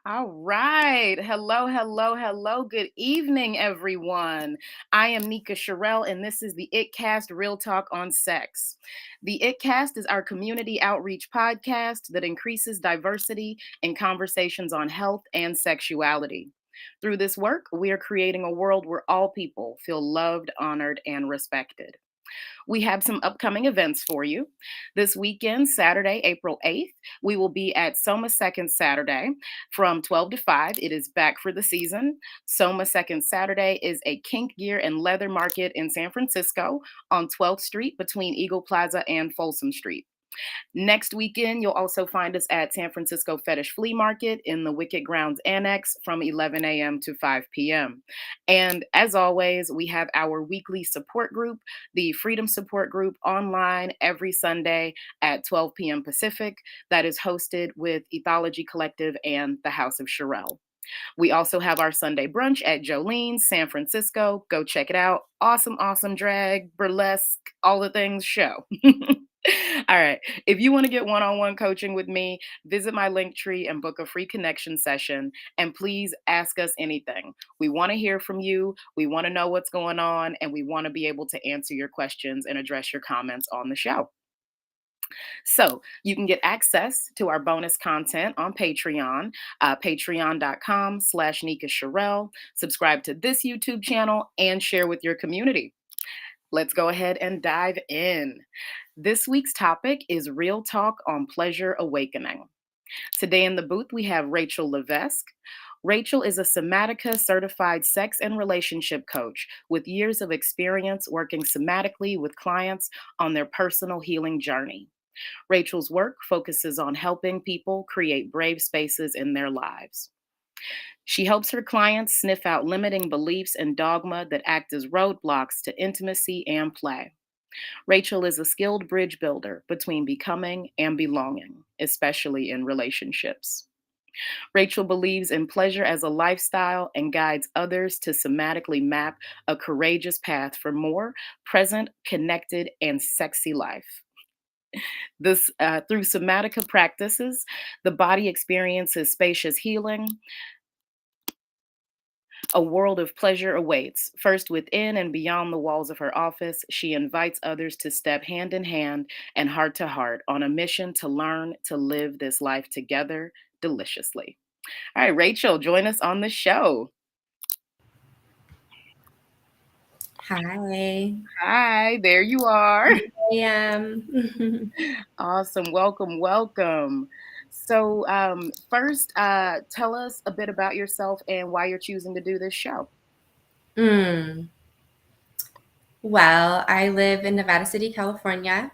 All right. Hello, hello, hello. Good evening, everyone. I am Nika Sherelle, and this is the ItCast Real Talk on Sex. The ItCast is our community outreach podcast that increases diversity in conversations on health and sexuality. Through this work, we are creating a world where all people feel loved, honored, and respected. We have some upcoming events for you. This weekend, Saturday, April 8th, we will be at Soma Second Saturday from 12 to 5. It is back for the season. Soma Second Saturday is a kink gear and leather market in San Francisco on 12th Street between Eagle Plaza and Folsom Street. Next weekend, you'll also find us at San Francisco Fetish Flea Market in the Wicked Grounds Annex from 11 a.m. to 5 p.m. And as always, we have our weekly support group, the Freedom Support Group, online every Sunday at 12 p.m. Pacific. That is hosted with Ethology Collective and the House of Sherelle. We also have our Sunday brunch at Jolene's, San Francisco. Go check it out. Awesome, awesome drag, burlesque, all the things show. All right. If you want to get one on one coaching with me, visit my link tree and book a free connection session. And please ask us anything. We want to hear from you. We want to know what's going on. And we want to be able to answer your questions and address your comments on the show. So you can get access to our bonus content on Patreon, patreon.com/Nika Sherelle. Subscribe to this YouTube channel and share with your community. Let's go ahead and dive in. This week's topic is Real Talk on Pleasure Awakening. Today in the booth, we have Rachel Levesque. Rachel is a Somatica certified sex and relationship coach with years of experience working somatically with clients on their personal healing journey. Rachel's work focuses on helping people create brave spaces in their lives. She helps her clients sniff out limiting beliefs and dogma that act as roadblocks to intimacy and play. Rachel is a skilled bridge builder between becoming and belonging, especially in relationships. Rachel believes in pleasure as a lifestyle and guides others to somatically map a courageous path for more present, connected, and sexy life. Through somatica practices, the body experiences spacious healing. A world of pleasure awaits. First within and beyond the walls of her office, she invites others to step hand in hand and heart to heart on a mission to learn to live this life together deliciously. All right, Rachel, join us on the show. Hi, Hi, there you are. I am. Awesome. Welcome, welcome. So, first, tell us a bit about yourself and why you're choosing to do this show. mm. Well, I live in Nevada City, California,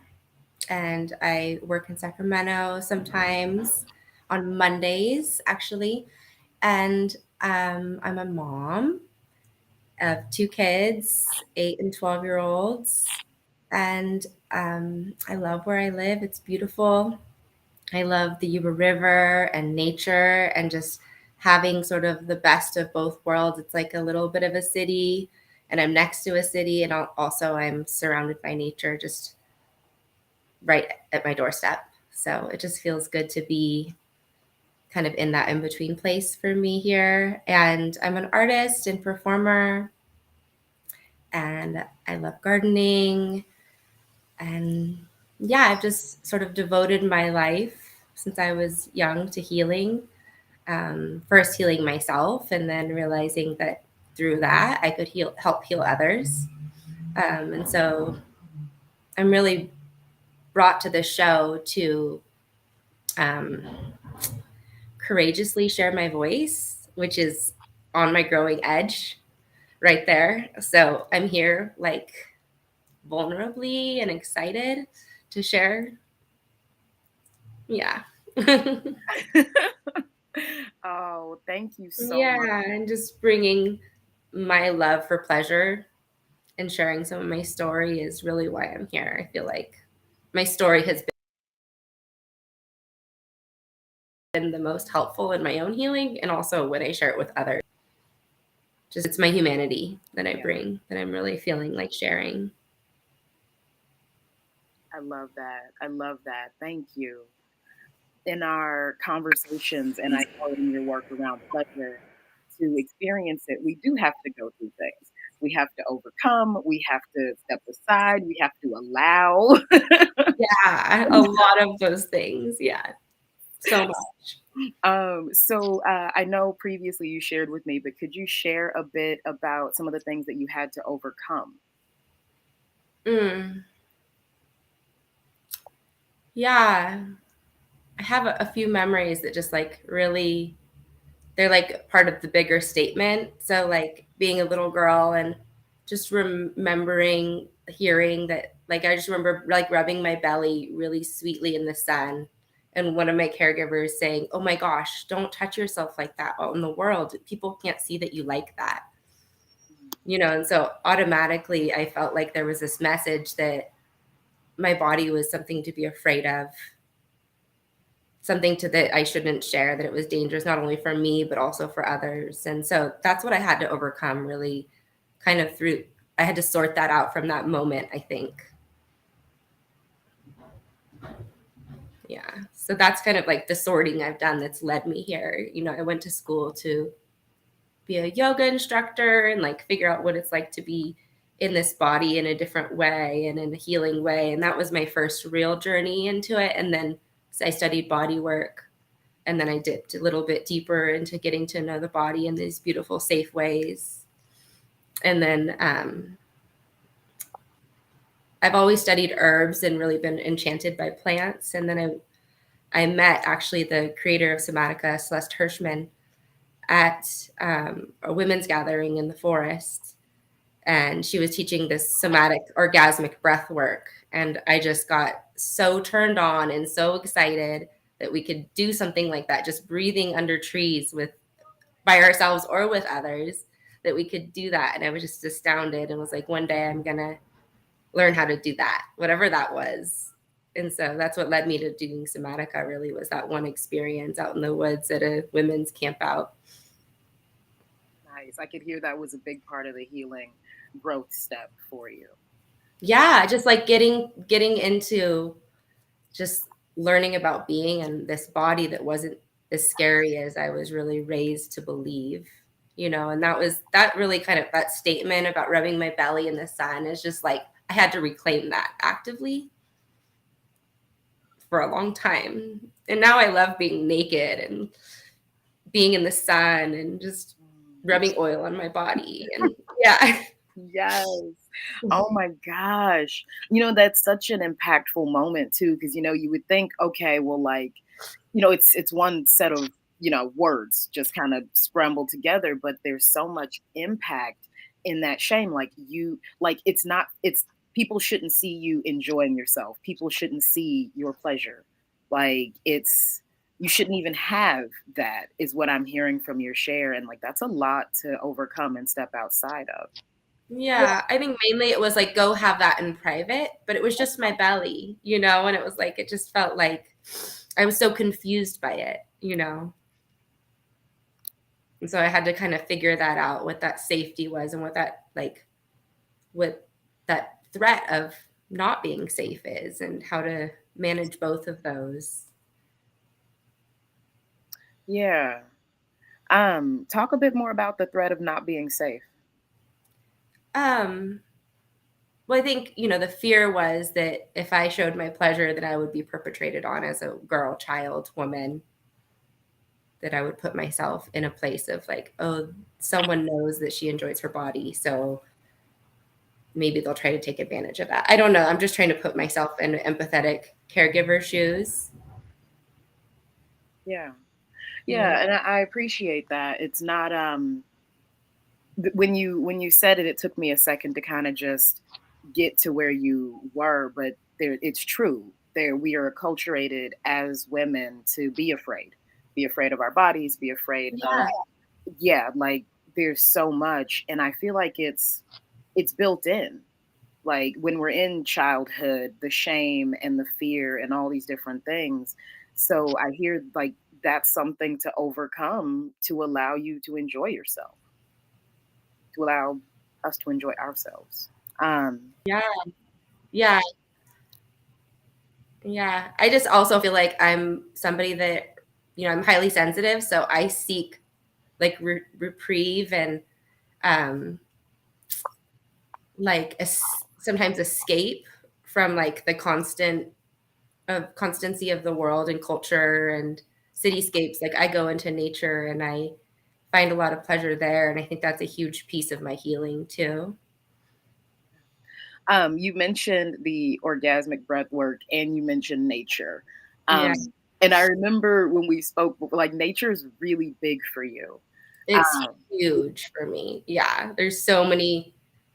and I work in Sacramento sometimes on Mondays, actually. And I'm a mom of two kids, 8 and 12-year-olds. And I love where I live. It's beautiful. I love the Yuba River and nature and just having sort of the best of both worlds. It's like a little bit of a city, and I'm next to a city, and also I'm surrounded by nature just right at my doorstep. So it just feels good to be kind of in that in between place for me here. And I'm an artist and performer, and I love gardening. And yeah, I've just sort of devoted my life since I was young to healing, first healing myself and then realizing that through that I could help heal others. And so I'm really brought to this show to um, courageously share my voice, which is on my growing edge right there. So I'm here like vulnerably and excited to share. Yeah. Oh, thank you so much. Yeah, and just bringing my love for pleasure and sharing some of my story is really why I'm here. I feel like my story has been the most helpful in my own healing and also when I share it with others. Just it's my humanity that I Yeah, bring that I'm really feeling like sharing. I love that. I love that. Thank you. in our conversations, and I know in your work around pleasure, to experience it, we do have to go through things. We have to overcome, we have to step aside, we have to allow. Yeah, a lot of those things. Yeah, so much. I know previously you shared with me, but could you share a bit about some of the things that you had to overcome? Mm, yeah, I have a few memories that just like really, they're like part of the bigger statement. So like being a little girl and just remembering hearing that, like I just remember like rubbing my belly really sweetly in the sun, and one of my caregivers saying, "Oh my gosh, don't touch yourself like that out in the world. People can't see that you like that." And so automatically I felt like there was this message that my body was something to be afraid of, something to that I shouldn't share, that it was dangerous not only for me but also for others. And so that's what I had to overcome, really kind of through, I had to sort that out from that moment, I think. Yeah. So that's kind of like the sorting I've done that's led me here. I went to school to be a yoga instructor and like figure out what it's like to be in this body in a different way and in a healing way. And that was my first real journey into it. And then I studied body work. And then I dipped a little bit deeper into getting to know the body in these beautiful, safe ways. And then I've always studied herbs and really been enchanted by plants. And then I met actually the creator of Somatica, Celeste Hirschman, at a women's gathering in the forest. And she was teaching this somatic orgasmic breath work. And I just got so turned on and so excited that we could do something like that, just breathing under trees with by ourselves or with others, that we could do that. And I was just astounded and was like, one day I'm going to learn how to do that, whatever that was. And so that's what led me to doing Somatica, really, was that one experience out in the woods at a women's camp out. Nice. I could hear that was a big part of the healing growth step for you. Yeah, just like getting into just learning about being in this body that wasn't as scary as I was really raised to believe. And that really kind of, that statement about rubbing my belly in the sun is just like I had to reclaim that actively for a long time. And now I love being naked and being in the sun and just Mm. rubbing oil on my body. And yeah. Yes. Oh my gosh. That's such an impactful moment too, because you would think, okay, well, like, it's one set of, words just kind of scrambled together, but there's so much impact in that shame. Like it's people shouldn't see you enjoying yourself. People shouldn't see your pleasure. Like you shouldn't even have that, is what I'm hearing from your share. And like that's a lot to overcome and step outside of. Yeah, I think mainly it was like go have that in private, but it was just my belly, and it was like it just felt like I was so confused by it. And so I had to kind of figure that out, what that safety was and what that threat of not being safe is and how to manage both of those. Yeah. Talk a bit more about the threat of not being safe. Um, well, I think, the fear was that if I showed my pleasure, that I would be perpetrated on as a girl, child, woman, that I would put myself in a place of like, oh, someone knows that she enjoys her body, so maybe they'll try to take advantage of that. I don't know. I'm just trying to put myself in empathetic caregiver shoes. Yeah. Yeah. Yeah, and I appreciate that. It's not when you said it, it took me a second to kind of just get to where you were, but there it's true. There we are acculturated as women to be afraid of our bodies, be afraid of, Yeah. yeah, like there's so much, and I feel like it's built in. Like when we're in childhood, the shame and the fear and all these different things. So I hear like that's something to overcome to allow you to enjoy yourself, to allow us to enjoy ourselves. Um, Yeah. Yeah. Yeah. I just also feel like I'm somebody that, I'm highly sensitive. So I seek like reprieve and um, like sometimes escape from like the constancy of the world and culture and cityscapes. Like I go into nature and I find a lot of pleasure there. And I think that's a huge piece of my healing too. You mentioned the orgasmic breath work and you mentioned nature. Yeah. And I remember when we spoke, like nature is really big for you. It's Um, huge for me. Yeah, there's so many.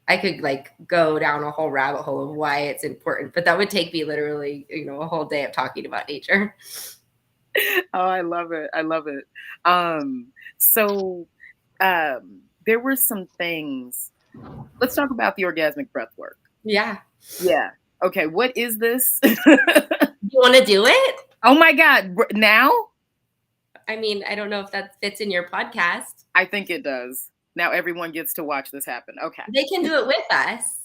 I could like go down a whole rabbit hole of why it's important, but that would take me literally, a whole day of talking about nature. oh, I love it. I love it. So there were some things. Let's talk about the orgasmic breath work. Yeah. Yeah. Okay. What is this? You want to do it? Oh my God. Now? I mean, I don't know if that fits in your podcast. I think it does. Now everyone gets to watch this happen. Okay. They can do it with us.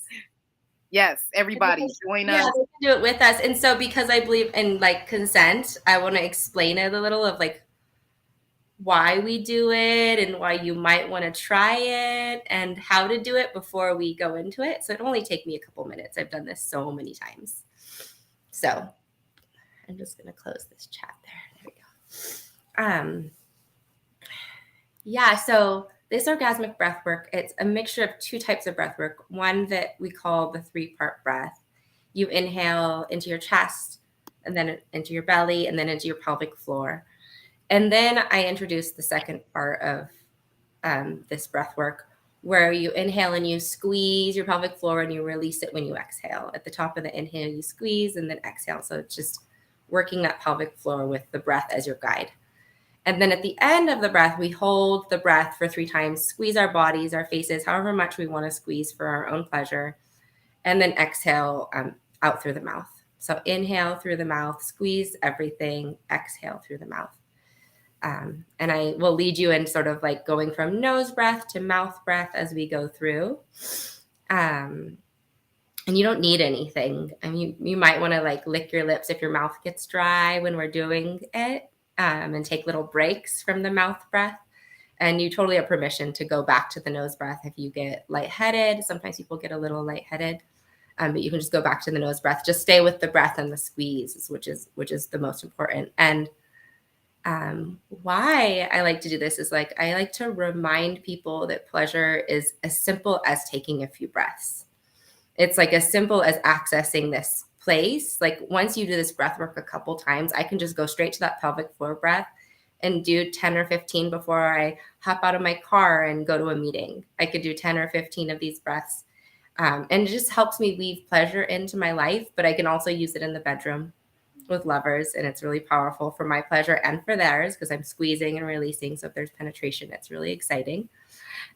Yes. Everybody join Yeah, us. they can do it with us. And so because I believe in like consent, I want to explain it a little of like why we do it and why you might want to try it and how to do it before we go into it. So it'll only take me a couple minutes. I've done this so many times. So I'm just going to close this chat there. There we go. Yeah, so this orgasmic breath work, it's a mixture of two types of breath work. One that we call the 3-part breath. You inhale into your chest and then into your belly and then into your pelvic floor. And then I introduce the second part of this breath work, where you inhale and you squeeze your pelvic floor and you release it when you exhale. At the top of the inhale, you squeeze and then exhale. So it's just working that pelvic floor with the breath as your guide. And then at the end of the breath, we hold the breath for 3 times, squeeze our bodies, our faces, however much we want to squeeze for our own pleasure, and then exhale out through the mouth. So inhale through the mouth, squeeze everything, exhale through the mouth. And I will lead you in sort of like going from nose breath to mouth breath as we go through. And you don't need anything. I mean, you might want to like lick your lips if your mouth gets dry when we're doing it, and take little breaks from the mouth breath. And you totally have permission to go back to the nose breath if you get lightheaded. Sometimes people get a little lightheaded, but you can just go back to the nose breath. Just stay with the breath and the squeeze, which is the most important. And why I like to do this is like I like to remind people that pleasure is as simple as taking a few breaths. It's like as simple as accessing this place. Like once you do this breath work a couple times, I can just go straight to that pelvic floor breath and do 10 or 15 before I hop out of my car and go to a meeting. I could do 10 or 15 of these breaths. And it just helps me weave pleasure into my life, but I can also use it in the bedroom with lovers, and it's really powerful for my pleasure and for theirs because I'm squeezing and releasing. So if there's penetration, it's really exciting.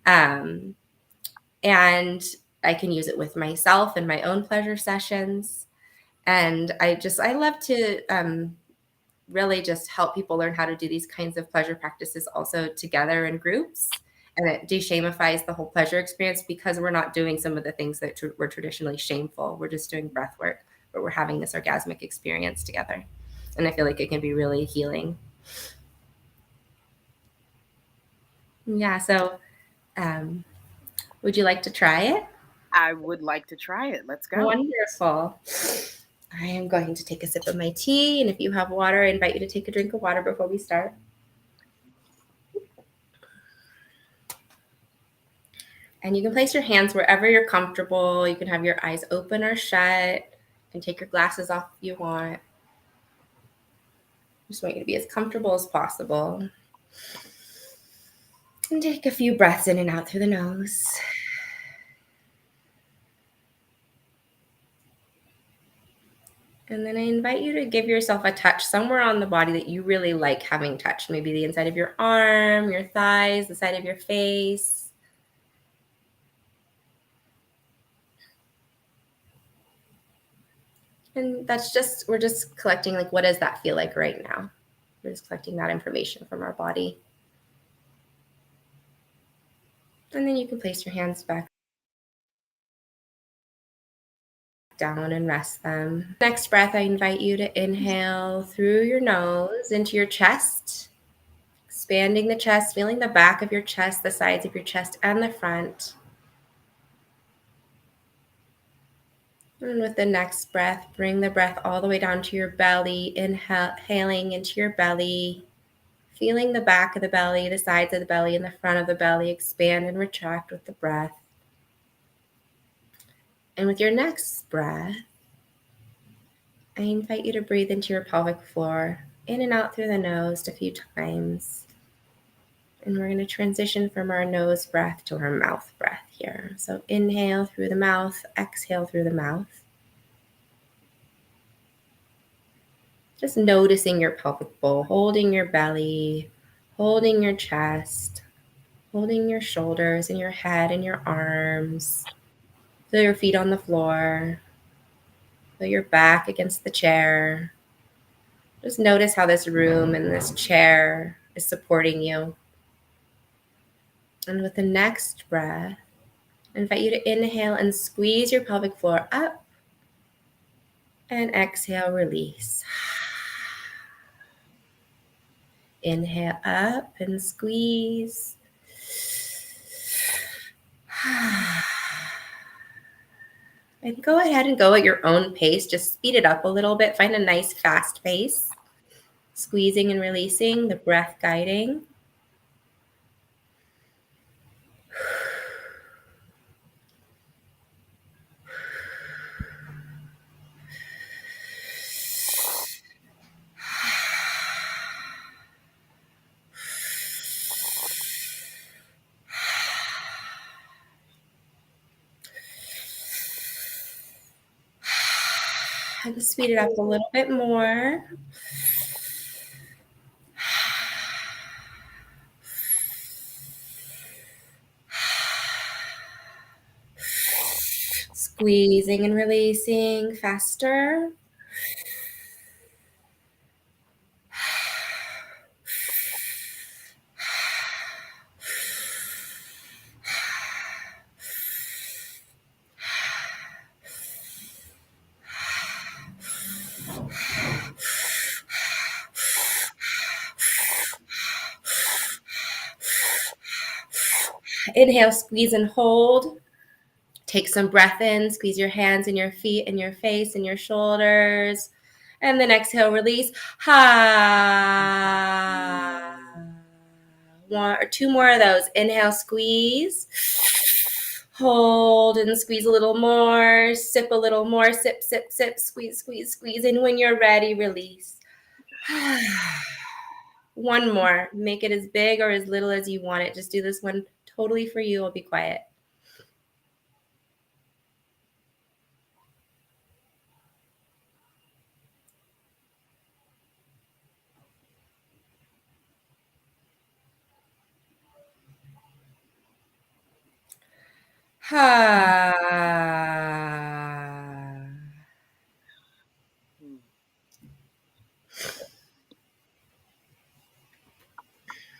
Um, and I can use it with myself in my own pleasure sessions. And I love to really just help people learn how to do these kinds of pleasure practices also together in groups. And it deshamifies the whole pleasure experience because we're not doing some of the things that were traditionally shameful. We're just doing breath work, but we're having this orgasmic experience together. And I feel like it can be really healing. Yeah. So, would you like to try it? I would like to try it. Let's go. Wonderful. I am going to take a sip of my tea. And if you have water, I invite you to take a drink of water before we start. And you can place your hands wherever you're comfortable. You can have your eyes open or shut. You can take your glasses off if you want. Just want you to be as comfortable as possible. And take a few breaths in and out through the nose. And then I invite you to give yourself a touch somewhere on the body that you really like having touched. Maybe the inside of your arm, your thighs, the side of your face. And we're just collecting, like, what does that feel like right now? We're just collecting that information from our body. And then you can place your hands back down and rest them. Next breath, I invite you to inhale through your nose into your chest, expanding the chest, feeling the back of your chest, the sides of your chest, and the front. And with the next breath, bring the breath all the way down to your belly, inhaling into your belly, feeling the back of the belly, the sides of the belly, and the front of the belly expand and retract with the breath. And with your next breath, I invite you to breathe into your pelvic floor, in and out through the nose a few times. And we're going to transition from our nose breath to our mouth breath here. So inhale through the mouth, exhale through the mouth. Just noticing your pelvic bowl, holding your belly, holding your chest, holding your shoulders and your head and your arms. Feel your feet on the floor. Feel your back against the chair. Just notice how this room and this chair is supporting you. And with the next breath, I invite you to inhale and squeeze your pelvic floor up. And exhale, release. Inhale up and squeeze. And go ahead and go at your own pace. Just speed it up a little bit. Find a nice fast pace. Squeezing and releasing, the breath guiding. And speed it up a little bit more. Squeezing and releasing faster. Inhale, squeeze and hold. Take some breath in, squeeze your hands and your feet and your face and your shoulders. And then exhale, release. Ha. One or two more of those. Inhale, squeeze. Hold and squeeze a little more. Sip a little more. Sip, sip, sip. Squeeze, squeeze, squeeze. And when you're ready, release. One more. Make it as big or as little as you want it. Just do this one totally for you. I'll be quiet.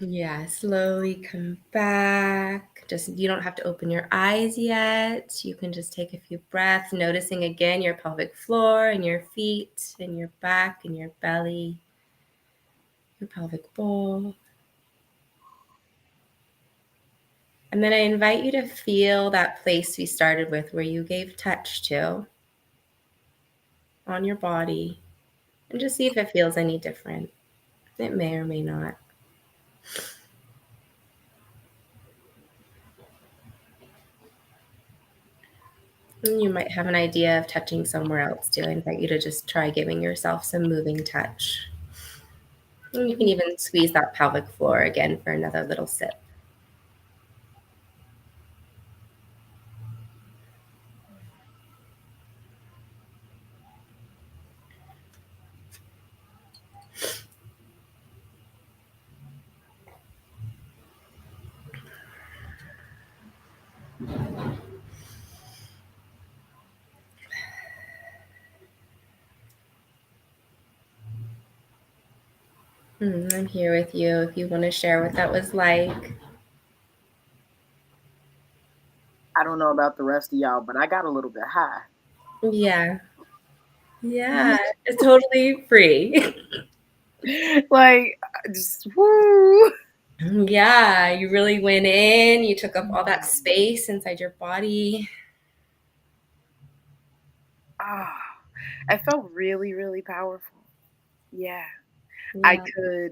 Yeah, slowly come back. Just you don't have to open your eyes yet. You can just take a few breaths, noticing again your pelvic floor and your feet and your back and your belly, your pelvic bowl. And then I invite you to feel that place we started with where you gave touch to on your body and just see if it feels any different. It may or may not. And you might have an idea of touching somewhere else too. I invite you to just try giving yourself some moving touch. And you can even squeeze that pelvic floor again for another little sip. I'm here with you if you want to share what that was like. I don't know about the rest of y'all, but I got a little bit high. Yeah. Yeah. It's totally free. Like, just woo. Yeah. You really went in, you took up all that space inside your body. Ah, I felt really, really powerful. Yeah. I Yeah. could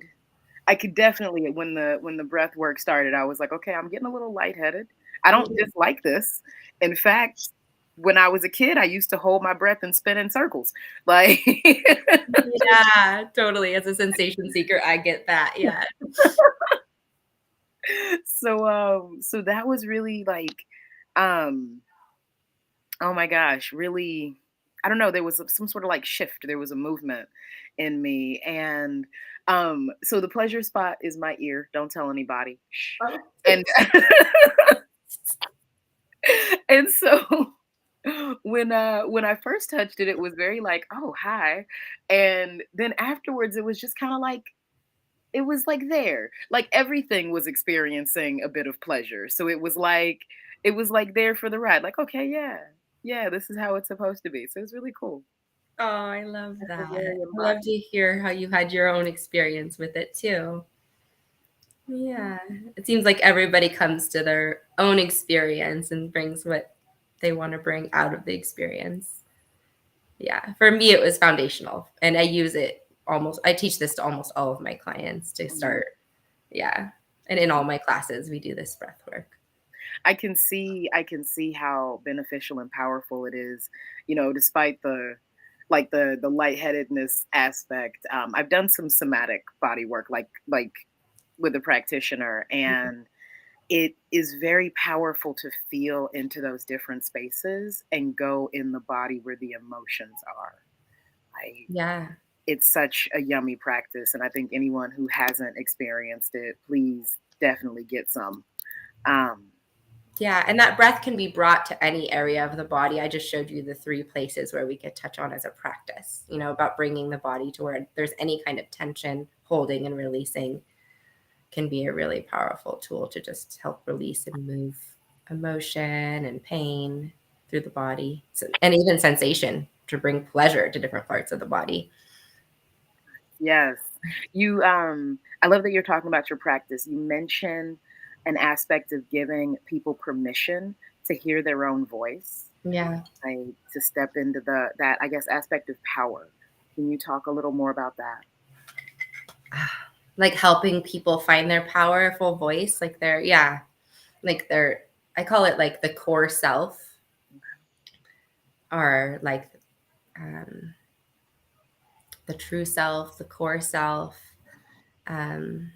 I could definitely when the breath work started, I was like, "Okay, I'm getting a little lightheaded. I don't dislike this." In fact, when I was a kid, I used to hold my breath and spin in circles. Like Yeah, totally. As a sensation seeker, I get that. Yeah. so that was really like, um, oh my gosh, really, I don't know, there was some sort of like shift. There was a movement in me. And so the pleasure spot is my ear. Don't tell anybody. Shh. Oh. And and so when I first touched it, it was very like, oh hi. And then afterwards it was just kind of like it was like there. Like everything was experiencing a bit of pleasure. So it was like there for the ride. Like, okay, yeah. Yeah, this is how it's supposed to be. So it's really cool. Oh, I love I feel that. very I love embodied. to hear how you had your own experience with it too. Yeah. It seems like everybody comes to their own experience and brings what they want to bring out of the experience. Yeah. For me, it was foundational. And I use it almost, I teach this to almost all of my clients to Mhm. start. Yeah. And in all my classes, we do this breath work. I can see how beneficial and powerful it is, you know, despite the like the lightheadedness aspect. I've done some somatic body work like with a practitioner, and it is very powerful to feel into those different spaces and go in the body where the emotions are. Like Yeah. it's such a yummy practice, and I think anyone who hasn't experienced it, please definitely get some. Um, Yeah, and that breath can be brought to any area of the body. I just showed you the three places where we could touch on as a practice, about bringing the body to where there's any kind of tension, holding and releasing can be a really powerful tool to just help release and move emotion and pain through the body, and even sensation to bring pleasure to different parts of the body. yes, I love that you're talking about your practice. You mentioned an aspect of giving people permission to hear their own voice, Yeah. like to step into that I guess aspect of power. Can you talk a little more about that? Like helping people find their powerful voice, like yeah, like I call it like the core self, or like um, the true self, the core self. Um,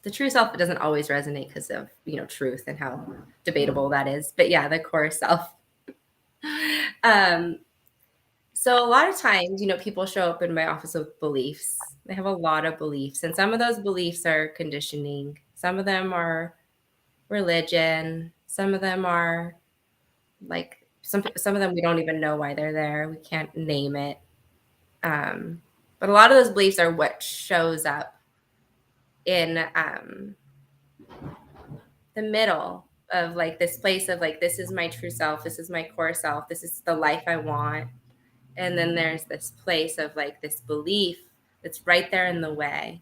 the true self doesn't always resonate because of truth and how debatable that is. But yeah, the core self. Um, so a lot of times, people show up in my office with beliefs. They have a lot of beliefs, and some of those beliefs are conditioning. Some of them are religion. Some of them are like some of them we don't even know why they're there. We can't name it. But a lot of those beliefs are what shows up in the middle of like this place of like, this is my true self, this is my core self, this is the life I want. And then there's this place of like this belief that's right there in the way.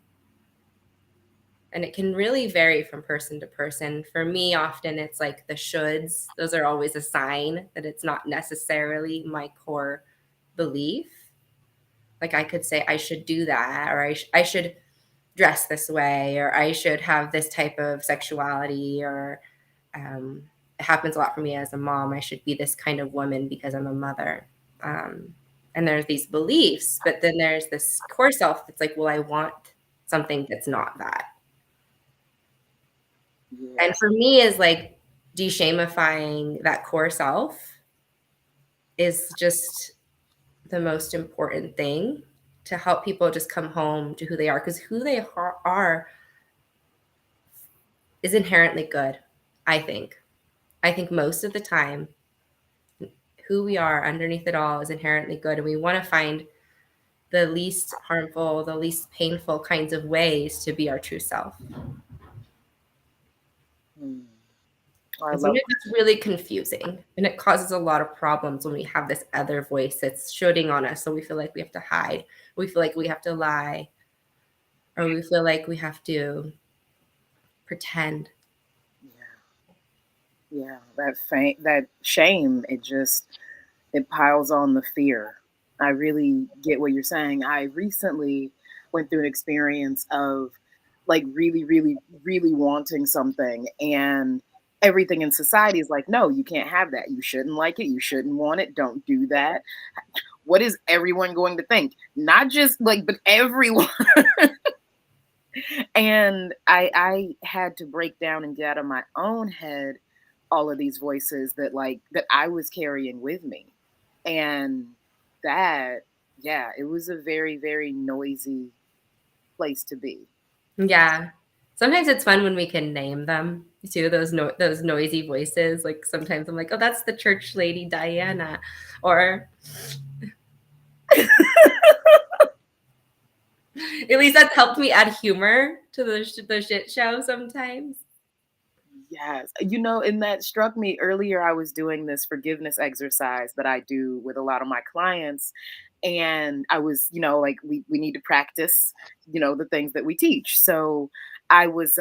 And it can really vary from person to person. For me, often it's like the shoulds. Those are always a sign that it's not necessarily my core belief. Like I could say, I should do that, or I should dress this way, or I should have this type of sexuality, or um, it happens a lot for me as a mom. I should be this kind of woman because I'm a mother. And there's these beliefs, but then there's this core self that's like, well, I want something that's not that. Yeah. And for me, is like de-shamifying that core self is just the most important thing to help people just come home to who they are, because who they are is inherently good, I think. I think most of the time, who we are underneath it all is inherently good. And we want to find the least harmful, the least painful kinds of ways to be our true self. Hmm. I And love sometimes it's really confusing and it causes a lot of problems when we have this other voice that's shooting on us. So we feel like we have to hide, we feel like we have to lie, or we feel like we have to pretend. Yeah, yeah. That shame, it piles on the fear. I really get what you're saying. I recently went through an experience of like really, really, really wanting something, and everything in society is like, no, you can't have that. You shouldn't like it. You shouldn't want it. Don't do that. What is everyone going to think? Not just like, but everyone. And I had to break down and get out of my own head all of these voices that I was carrying with me. And that, yeah, it was a very, very noisy place to be. Yeah. Sometimes it's fun when we can name them too, those noisy voices. Like sometimes I'm like, oh, that's the church lady Diana. Or at least that's helped me add humor to the shit show sometimes. Yes. And that struck me earlier. I was doing this forgiveness exercise that I do with a lot of my clients. And I was, like we need to practice, the things that we teach. So I was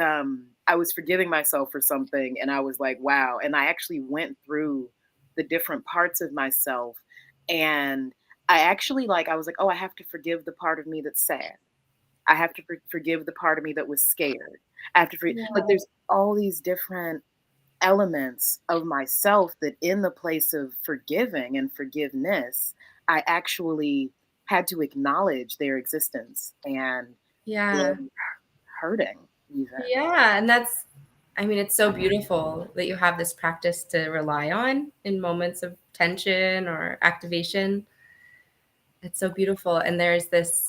forgiving myself for something, and I was like, wow. And I actually went through the different parts of myself, and I was like, oh, I have to forgive the part of me that's sad. I have to forgive the part of me that was scared. I have to like there's all these different elements of myself that in the place of forgiving and forgiveness, I actually had to acknowledge their existence and their Yeah. hurting even. Yeah. And I mean, it's so beautiful that you have this practice to rely on in moments of tension or activation. It's so beautiful. And there's this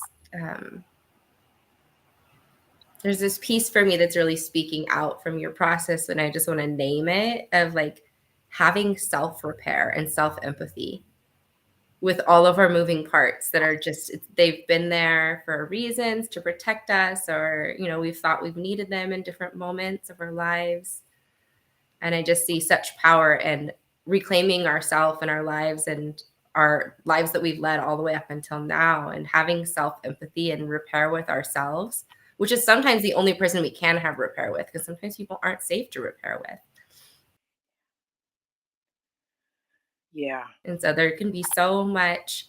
piece for me that's really speaking out from your process. And I just want to name it of like having self repair and self empathy with all of our moving parts that are just they've been there for reasons to protect us, or we've thought we've needed them in different moments of our lives. And I just see such power in reclaiming ourselves and our lives, and our lives that we've led all the way up until now, and having self empathy and repair with ourselves, which is sometimes the only person we can have repair with, because sometimes people aren't safe to repair with. Yeah. And so there can be so much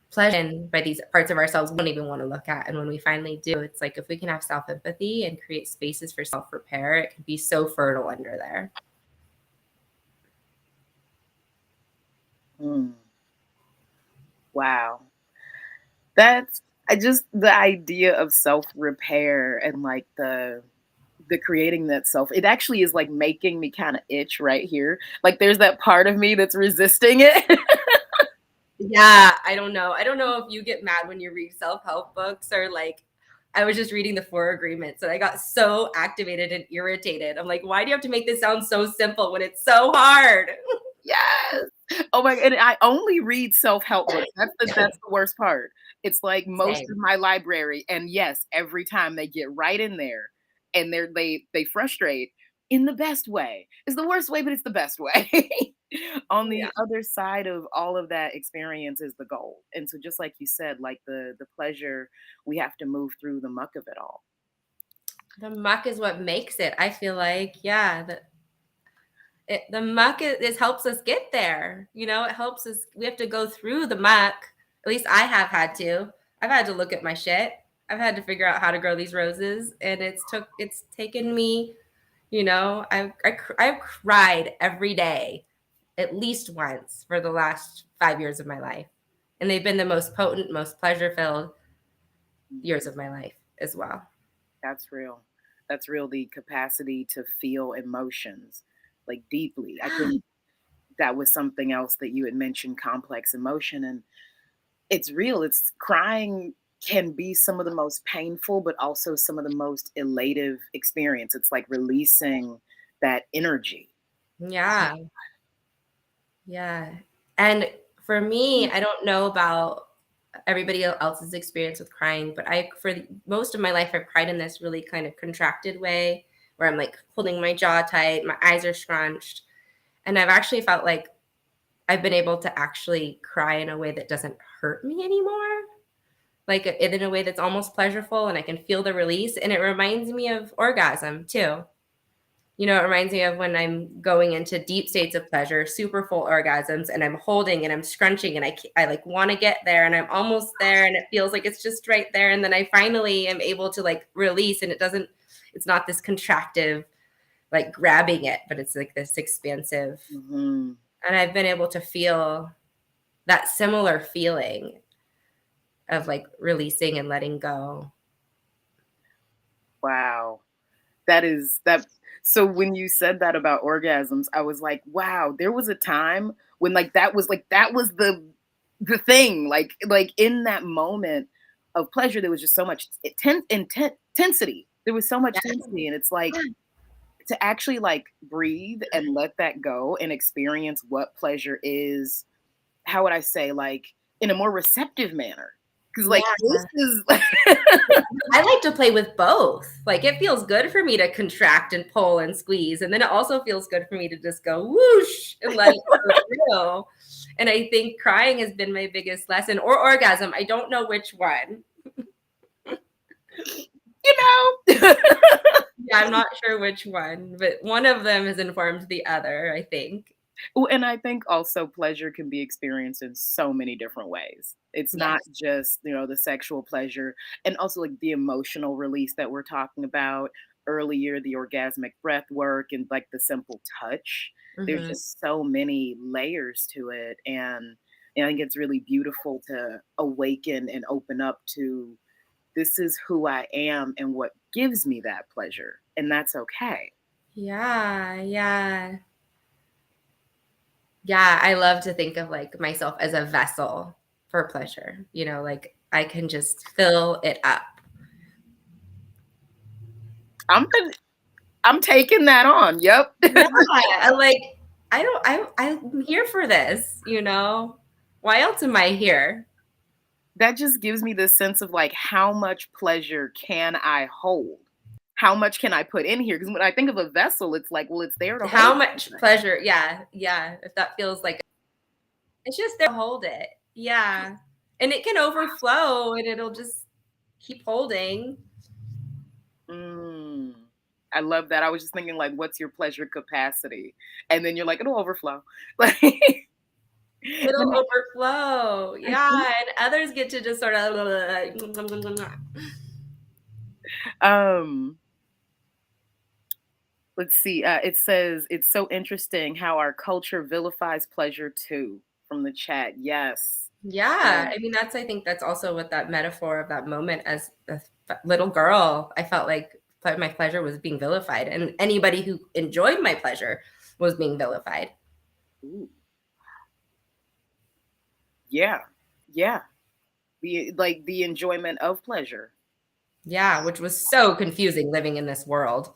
pleasure by these parts of ourselves we don't even want to look at. And when we finally do, it's like if we can have self empathy and create spaces for self repair, it can be so fertile under there. Mm. Wow. That's I just the idea of self repair and like the creating that self, it actually is like making me kind of itch right here. Like there's that part of me that's resisting it. Yeah, I don't know. I don't know if you get mad when you read self-help books, or like I was just reading the Four Agreements and I got so activated and irritated. I'm like, why do you have to make this sound so simple when it's so hard? Yes. Oh my, and I only read self-help books. That's the worst part. It's like most Same. of my library, and yes, every time they get right in there and they frustrate in the best way. It's the worst way, but it's the best way. On Yeah. the other side of all of that experience is the goal. And so just like you said, like the pleasure, we have to move through the muck of it all. The muck is what makes it. I feel like, yeah, the muck is helps us get there. It helps us. We have to go through the muck. At least I have had to. I've had to look at my shit. I've had to figure out how to grow these roses, and it's taken me. I've cried every day at least once for the last 5 years of my life, and they've been the most potent, most pleasure filled years Mhm. of my life as well. That's real. That's real. The capacity to feel emotions like deeply. I think that was something else that you had mentioned, complex emotion. And it's real. It's crying can be some of the most painful, but also some of the most elative experience. It's like releasing that energy. Yeah. Yeah. And for me, I don't know about everybody else's experience with crying, but most of my life, I've cried in this really kind of contracted way where I'm like holding my jaw tight, my eyes are scrunched. And I've actually felt like I've been able to actually cry in a way that doesn't hurt me anymore, like in a way that's almost pleasurable, and I can feel the release. And it reminds me of orgasm too. It reminds me of when I'm going into deep states of pleasure, super full orgasms, and I'm holding and I'm scrunching and I like want to get there and I'm almost there and it feels like it's just right there. And then I finally am able to like release, and it's not this contractive, like grabbing it, but it's like this expansive. Mm-hmm. And I've been able to feel that similar feeling of like releasing and letting go. Wow. That is that. So when you said that about orgasms, I was like, wow, there was a time when that was the thing. Like in that moment of pleasure, there was just so much intensity. There was so much intensity, and it's like to actually like breathe and let that go and experience what pleasure is. How would I say, like in a more receptive manner? Because like Yeah. this is I like to play with both. Like it feels good for me to contract and pull and squeeze. And then it also feels good for me to just go whoosh and let it go through. And I think crying has been my biggest lesson, or orgasm. I don't know which one. you know. Yeah, I'm not sure which one, but one of them has informed the other, I think. Well, and I think also pleasure can be experienced in so many different ways. It's not Yes. just, the sexual pleasure and also like the emotional release that we're talking about earlier, the orgasmic breath work and like the simple touch. There's Hmm. just so many layers to it. And I think it's really beautiful to awaken and open up to this is who I am and what gives me that pleasure. And that's okay. Yeah, yeah. Yeah, I love to think of like myself as a vessel for pleasure. Like I can just fill it up. I'm I'm taking that on. Yep. Yeah, like I'm here for this. Why else am I here? That just gives me this sense of like how much pleasure can I hold? How much can I put in here? Because when I think of a vessel, it's like, well, it's there to How hold much something. pleasure? Yeah, yeah. If that feels like it's just there to hold it. Yeah. And it can overflow and it'll just keep holding. Mm. I love that. I was just thinking like, what's your pleasure capacity? And then you're like, it'll overflow. Like, It'll and overflow. I Yeah. think, And others get to just sort of um, let's see. It says it's so interesting how our culture vilifies pleasure too. From the chat, yes. yeah. I mean, I think that's also what that metaphor of that moment as a little girl, I felt like my pleasure was being vilified, and anybody who enjoyed my pleasure was being vilified. Ooh, yeah, yeah. The enjoyment of pleasure. Yeah, which was so confusing living in this world,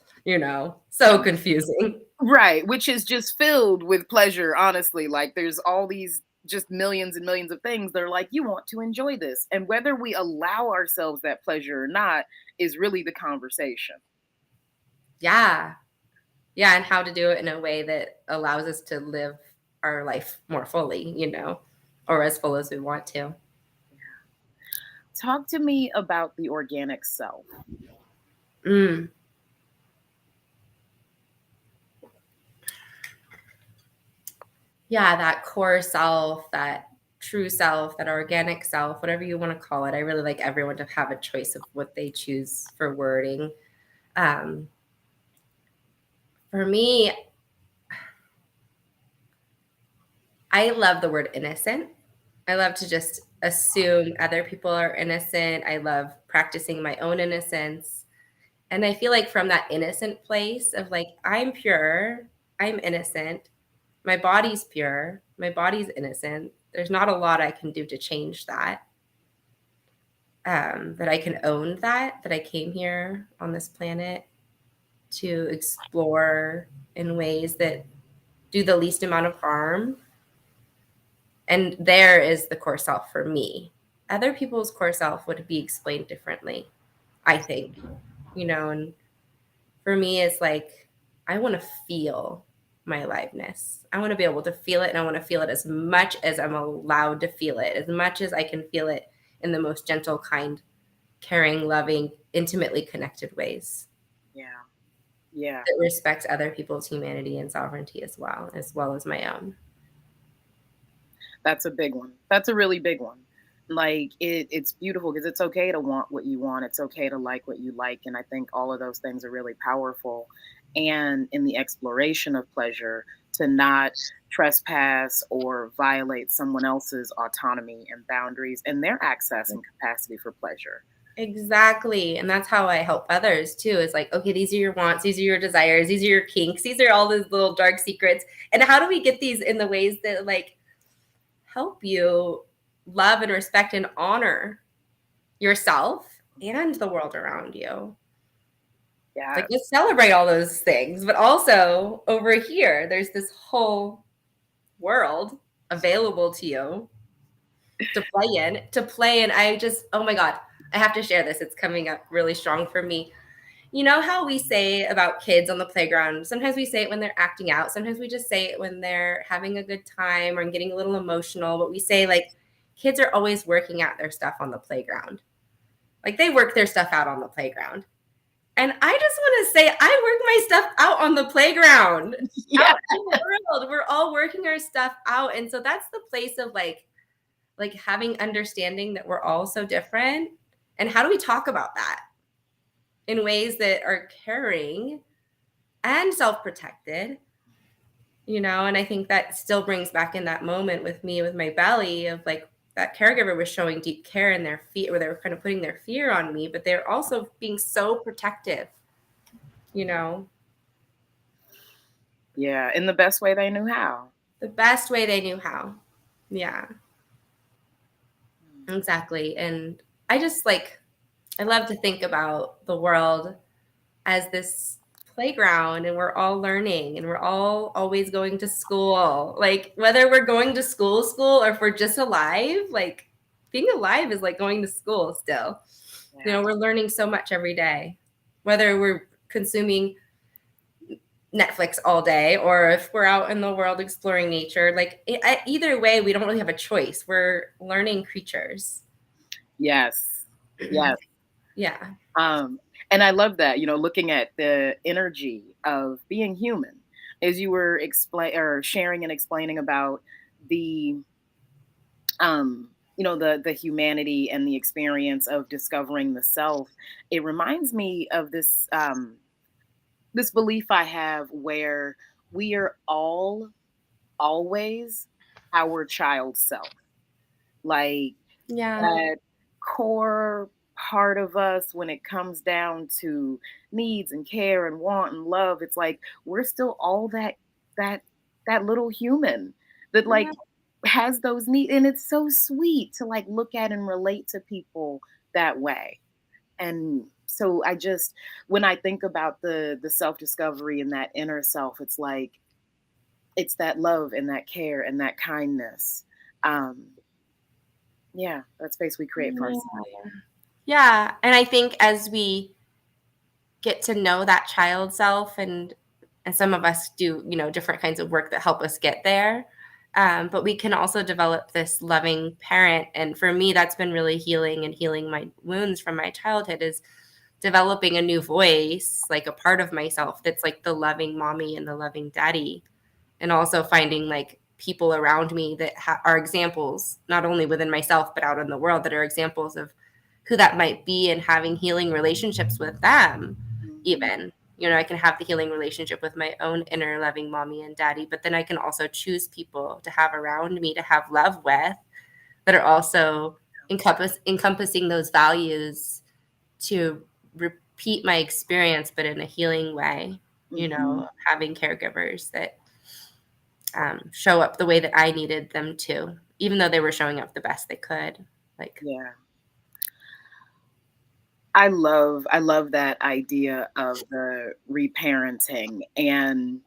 so confusing. Right, which is just filled with pleasure, honestly. Like there's all these just millions and millions of things that are like, you want to enjoy this. And whether we allow ourselves that pleasure or not is really the conversation. Yeah. Yeah. And how to do it in a way that allows us to live our life more fully, or as full as we want to. Talk to me about the organic self. Mm. Yeah. That core self, that true self, that organic self, whatever you want to call it. I really like everyone to have a choice of what they choose for wording. Um, for me, I love the word innocent. I love to just assume other people are innocent. I love practicing my own innocence. And I feel like from that innocent place of like, I'm pure, I'm innocent, my body's pure, my body's innocent. There's not a lot I can do to change that. That I can own that I came here on this planet to explore in ways that do the least amount of harm. And there is the core self for me. Other people's core self would be explained differently, I think, and for me is like, I want to feel my aliveness. I want to be able to feel it, and I want to feel it as much as I'm allowed to feel it, as much as I can feel it in the most gentle, kind, caring, loving, intimately connected ways Yeah. Yeah. that respects other people's humanity and sovereignty as well as my own. That's a big one. That's a really big one. Like it's beautiful because it's okay to want what you want. It's okay to like what you like. And I think all of those things are really powerful. And in the exploration of pleasure, to not trespass or violate someone else's autonomy and boundaries and their access and capacity for pleasure. Exactly. And that's how I help others too. Is like, okay, these are your wants, these are your desires, these are your kinks, these are all these little dark secrets. And how do we get these in the ways that like help you love and respect and honor yourself and the world around you? Like, Yes. let's celebrate all those things. But also over here, there's this whole world available to you to play in. I just, oh my God, I have to share this. It's coming up really strong for me. You know how we say about kids on the playground? Sometimes we say it when they're acting out. Sometimes we just say it when they're having a good time or getting a little emotional. But we say, like, kids are always working out their stuff on the playground. Like, they work their stuff out on the playground. And I just want to say, I work my stuff out on the playground, Yeah. out in the world. We're all working our stuff out. And so that's the place of like having understanding that we're all so different. And how do we talk about that in ways that are caring and self-protected, and I think that still brings back in that moment with me with my belly of like that caregiver was showing deep care in their fear, where they were kind of putting their fear on me, but they're also being so protective, you know Yeah. In the best way they knew how. the best way they knew how. Yeah, exactly. And I just like, I love to think about the world as this playground, and we're all learning, and we're all always going to school. Like, whether we're going to school, or if we're just alive, like, being alive is like going to school still. Yeah. We're learning so much every day, whether we're consuming Netflix all day or if we're out in the world exploring nature. Like, either way, we don't really have a choice. We're learning creatures. Yes. Yes. Yeah. Um, and I love that, looking at the energy of being human, as you were sharing and explaining about the the humanity and the experience of discovering the self. It reminds me of this belief I have where we are all always our child self. Like Yeah. that core part of us when it comes down to needs and care and want and love, it's like we're still all that that little human that like Yeah. has those needs, and it's so sweet to like look at and relate to people that way. And so I just, when I think about the self discovery and that inner self, it's like it's that love and that care and that kindness. um yeah, that space we create for ourselves. Yeah. And I think as we get to know that child self, and some of us do different kinds of work that help us get there, but we can also develop this loving parent. And for me, that's been really healing, and healing my wounds from my childhood is developing a new voice, like a part of myself that's like the loving mommy and the loving daddy, and also finding like people around me that are examples, not only within myself but out in the world, that are examples of who that might be, and having healing relationships with them. Mhm. Even I can have the healing relationship with my own inner loving mommy and daddy, but then I can also choose people to have around me to have love with, that are also encompassing those values, to repeat my experience but in a healing way. Mhm. Having caregivers that show up the way that I needed them to, even though they were showing up the best they could. Like, Yeah. I love that idea of the reparenting. And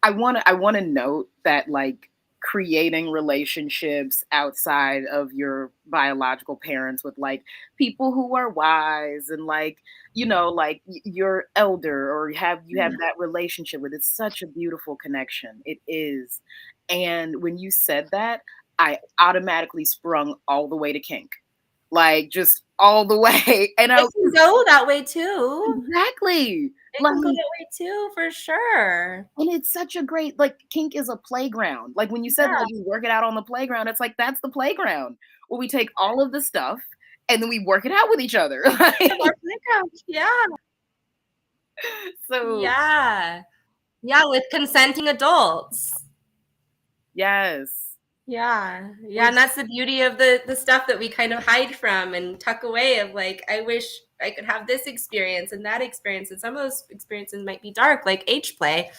I want to note that like creating relationships outside of your biological parents with like people who are wise and like, like your elder, or you have that relationship with. It's such a beautiful connection. It is. And when you said that, I automatically sprung all the way to kink. Like just all the way. And I It can go that way too. exactly. It Like, can go that way too, for sure. and it's such a great, like, kink is a playground. Like when you said Yeah, like you work it out on the playground, it's like that's the playground where we take all of the stuff and then we work it out with each other. of our playground. Yeah, So yeah, yeah, with consenting adults. yes. Yeah, yeah, Which and that's the beauty of the stuff that we kind of hide from and tuck away of like, I wish I could have this experience and that experience. And some of those experiences might be dark, like age play,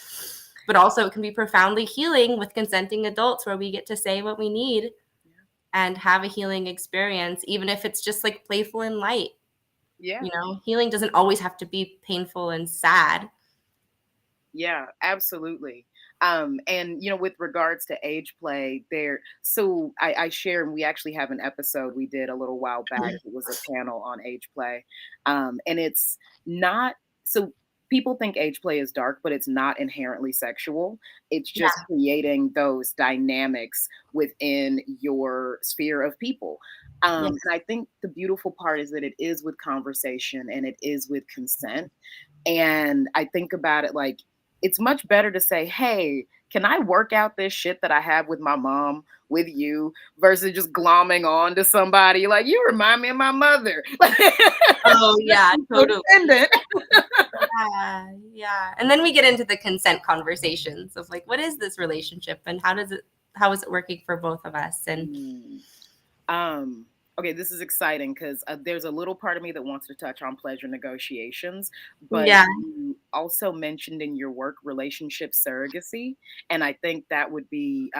but also it can be profoundly healing with consenting adults where we get to say what we need and have a healing experience, even if it's just like playful and light. yeah. Healing doesn't always have to be painful and sad. Yeah, absolutely. And with regards to age play, so I share, and we actually have an episode we did a little while back. It was a panel on age play. And it's not so people think age play is dark, but it's not inherently sexual. It's just Yeah, creating those dynamics within your sphere of people. yeah, And I think the beautiful part is that it is with conversation and it is with consent. And I think about it like it's much better to say, "Hey, can I work out this shit that I have with my mom with you?" versus just glomming on to somebody like, "You remind me of my mother." oh yeah, totally. Codependent. Yeah, yeah. And then we get into the consent conversations of like, what is this relationship and how is it working for both of us? And Mm. Um, okay, this is exciting because there's a little part of me that wants to touch on pleasure negotiations, but yeah, you also mentioned in your work relationship surrogacy, and I think that would be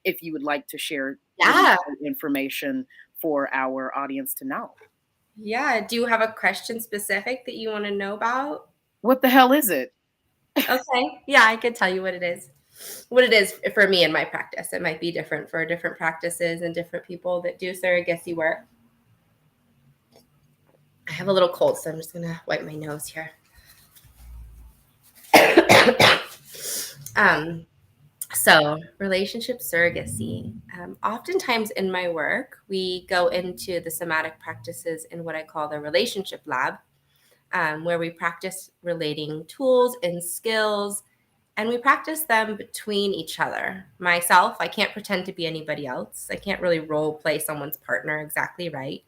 if you would like to share yeah, information for our audience to know. yeah. Do you have a question specific that you want to know about? What the hell is it? Okay. Yeah, I could tell you what it is. What it is for me in my practice. It might be different for different practices and different people that do surrogacy work. I have a little cold, so I'm just gonna wipe my nose here. um, So, relationship surrogacy. Oftentimes in my work, we go into the somatic practices in what I call the relationship lab, where we practice relating tools and skills, and we practice them between each other. Myself, I can't pretend to be anybody else. I can't really role play someone's partner exactly right.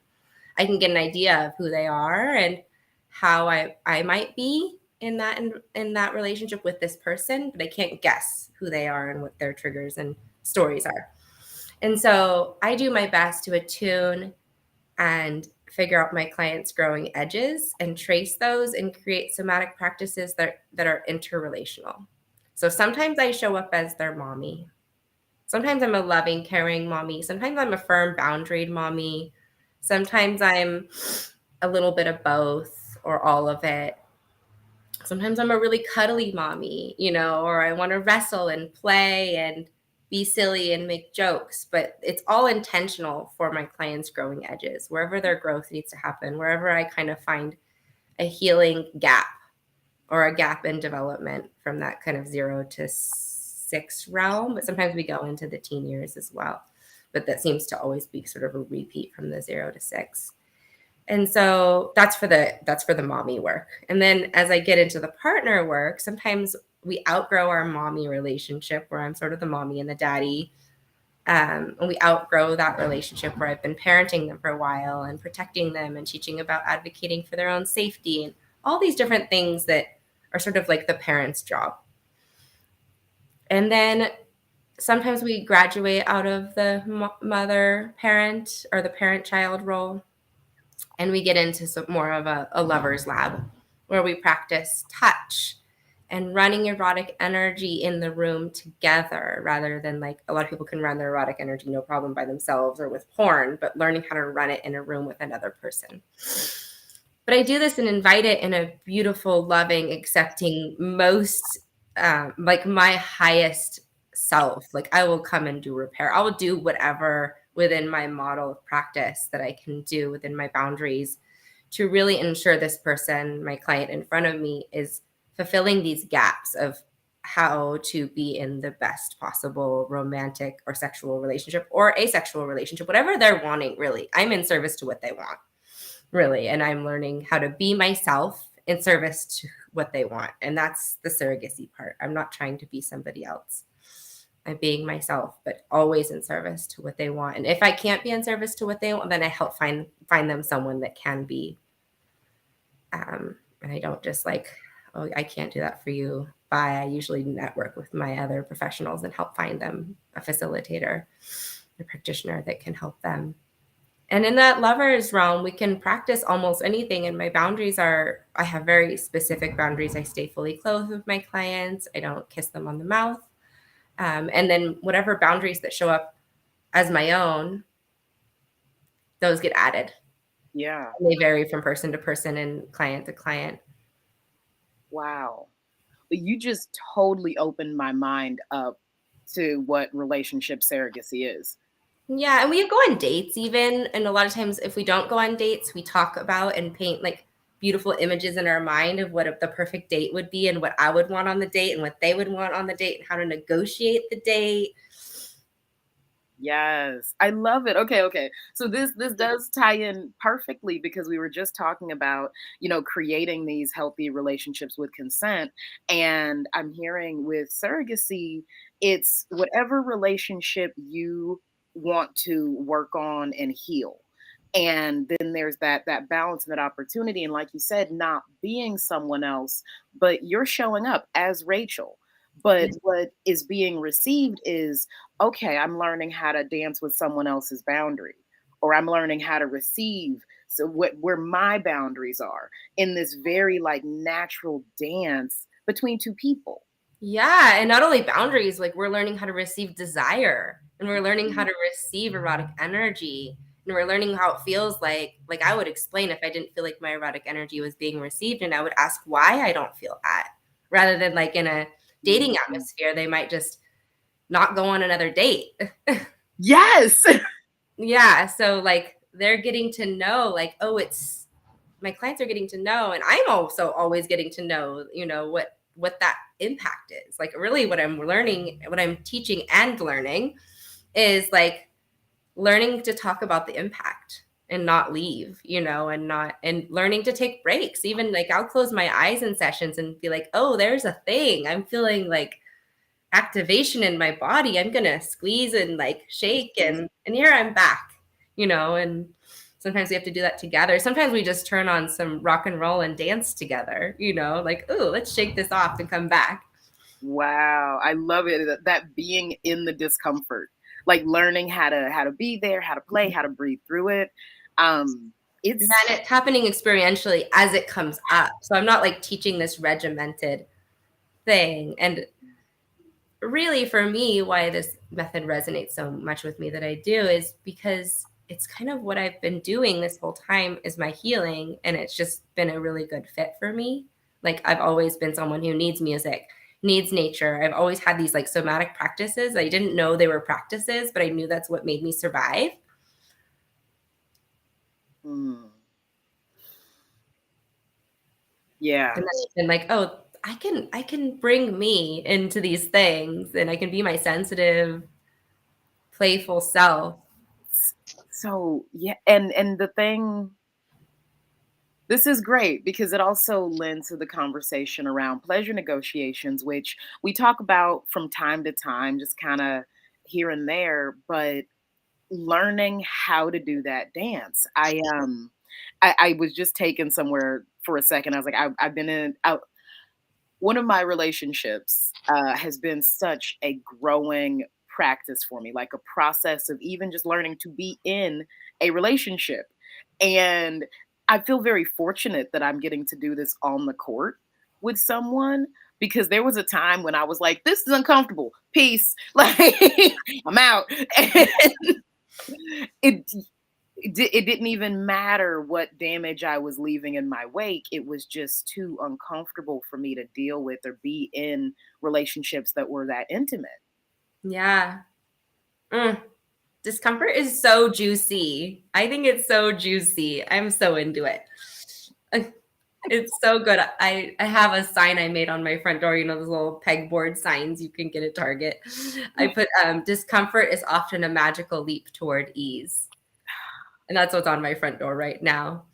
I can get an idea of who they are and how I might be in that relationship with this person, but I can't guess who they are and what their triggers and stories are. And so I do my best to attune and figure out my clients' growing edges and trace those and create somatic practices that are interrelational. So sometimes I show up as their mommy. Sometimes I'm a loving, caring mommy. Sometimes I'm a firm, boundaried mommy. Sometimes I'm a little bit of both or all of it. Sometimes I'm a really cuddly mommy, or I want to wrestle and play and be silly and make jokes, but it's all intentional for my clients' growing edges, wherever their growth needs to happen, wherever I kind of find a healing gap or a gap in development from that kind of 0 to 6 realm. But sometimes we go into the teen years as well. But that seems to always be sort of a repeat from the 0 to 6. And so that's for the mommy work. And then as I get into the partner work, sometimes we outgrow our mommy relationship where I'm sort of the mommy and the daddy. And we outgrow that relationship where I've been parenting them for a while and protecting them and teaching about advocating for their own safety and all these different things that are sort of like the parent's job. And then sometimes we graduate out of the mother parent or the parent child role and we get into some more of a lover's lab where we practice touch and running erotic energy in the room together rather than like a lot of people can run their erotic energy no problem by themselves or with porn, but learning how to run it in a room with another person. But I do this and invite it in a beautiful, loving, accepting, most like my highest self. Like I will come and do repair. I will do whatever within my model of practice that I can do within my boundaries to really ensure this person, my client in front of me, is fulfilling these gaps of how to be in the best possible romantic or sexual relationship or asexual relationship, whatever they're wanting, really. I'm in service to what they want, really. And I'm learning how to be myself in service to what they want. And that's the surrogacy part. I'm not trying to be somebody else. I'm being myself, but always in service to what they want. And if I can't be in service to what they want, then I help find them someone that can be. And I don't just like, oh, I can't do that for you. Bye. I usually network with my other professionals and help find them a facilitator, a practitioner that can help them. And in that lovers realm, we can practice almost anything. And my boundaries are, I have very specific boundaries. I stay fully clothed with my clients. I don't kiss them on the mouth. And then whatever boundaries that show up as my own, those get added. Yeah. And they vary from person to person and client to client. Wow. You just totally opened my mind up to what relationship surrogacy is. Yeah, and we go on dates even, and a lot of times if we don't go on dates, we talk about and paint like beautiful images in our mind of what the perfect date would be and what I would want on the date and what they would want on the date and how to negotiate the date. Yes, I love it. Okay, okay. So this does tie in perfectly because we were just talking about, creating these healthy relationships with consent. And I'm hearing with surrogacy, it's whatever relationship you want to work on and heal. And then there's that balance and that opportunity. And like you said, not being someone else, but you're showing up as Rachel. But what is being received is, okay, I'm learning how to dance with someone else's boundary, or I'm learning how to receive so where my boundaries are in this very like natural dance between two people. Yeah, and not only boundaries, like we're learning how to receive desire and we're learning how to receive erotic energy and we're learning how it feels like I would explain if I didn't feel like my erotic energy was being received and I would ask why I don't feel that rather than like in a dating Mhm. atmosphere they might just not go on another date. Yes. Yeah, so like they're getting to know like oh it's my clients are getting to know and I'm also always getting to know what that impact is like really what I'm learning what I'm teaching and learning is like learning to talk about the impact and not leave and learning to take breaks even like I'll close my eyes in sessions and be like oh there's a thing I'm feeling like activation in my body I'm gonna squeeze and like shake and here I'm back and sometimes we have to do that together sometimes we just turn on some rock and roll and dance together like ooh let's shake this off and come back. Wow, I love it. That being in the discomfort, like learning how to be there, how to play, how to breathe through it. And It's it's happening experientially as it comes up so I'm not like teaching this regimented thing and really for me why this method resonates so much with me that I do is because it's kind of what I've been doing this whole time is my healing and it's just been a really good fit for me. Like I've always been someone who needs music, needs nature. I've always had these like somatic practices. I didn't know they were practices, but I knew that's what made me survive. mm, yeah. And then it's been like, oh, I can bring me into these things and I can be my sensitive, playful self. So yeah, and the thing, this is great because it also lends to the conversation around pleasure negotiations, which we talk about from time to time, just kind of here and there, but learning how to do that dance. I was just taken somewhere for a second. I was like, I've been in one of my relationships has been such a growing practice for me, like a process of even just learning to be in a relationship. And I feel very fortunate that I'm getting to do this on the court with someone because there was a time when I was like, this is uncomfortable. Peace. Like, I'm out. And it it didn't even matter what damage I was leaving in my wake. It was just too uncomfortable for me to deal with or be in relationships that were that intimate. Yeah. Mm. Discomfort is so juicy. I think it's so juicy. I'm so into it. It's so good. I have a sign I made on my front door, those little pegboard signs you can get at Target. I put discomfort is often a magical leap toward ease. And that's what's on my front door right now.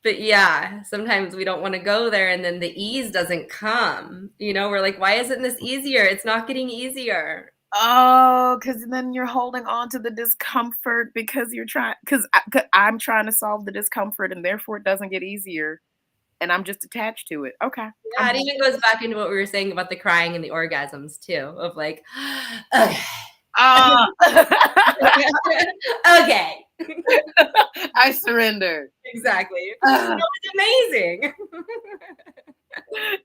But yeah, sometimes we don't want to go there and then the ease doesn't come. We're like, why isn't this easier? It's not getting easier. Oh, because then you're holding on to the discomfort because you're trying, because I'm trying to solve the discomfort and therefore it doesn't get easier. And I'm just attached to it. Okay. Yeah, it even goes back into what we were saying about the crying and the orgasms too, of like, okay. Ah. Okay. I surrender. Exactly. That was amazing.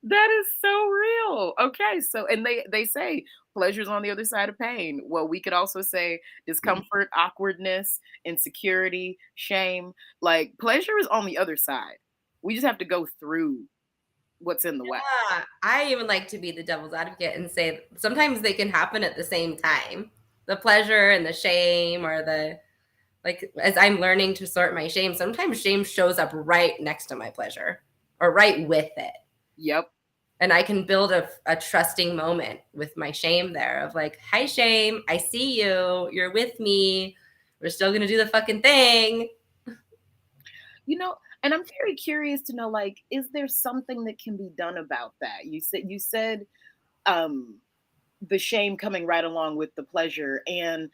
That is so real. Okay, so and they say pleasure's on the other side of pain. Well, we could also say discomfort, awkwardness, insecurity, shame. Like pleasure is on the other side. We just have to go through what's in the way. Yeah, I even like to be the devil's advocate and say sometimes they can happen at the same time. The pleasure and the shame, or like as I'm learning to sort my shame, sometimes shame shows up right next to my pleasure or right with it. Yep. And I can build a trusting moment with my shame there of like, hi, shame, I see you. You're with me. We're still going to do the fucking thing. And I'm very curious to know, like, is there something that can be done about that? You said um the shame coming right along with the pleasure. And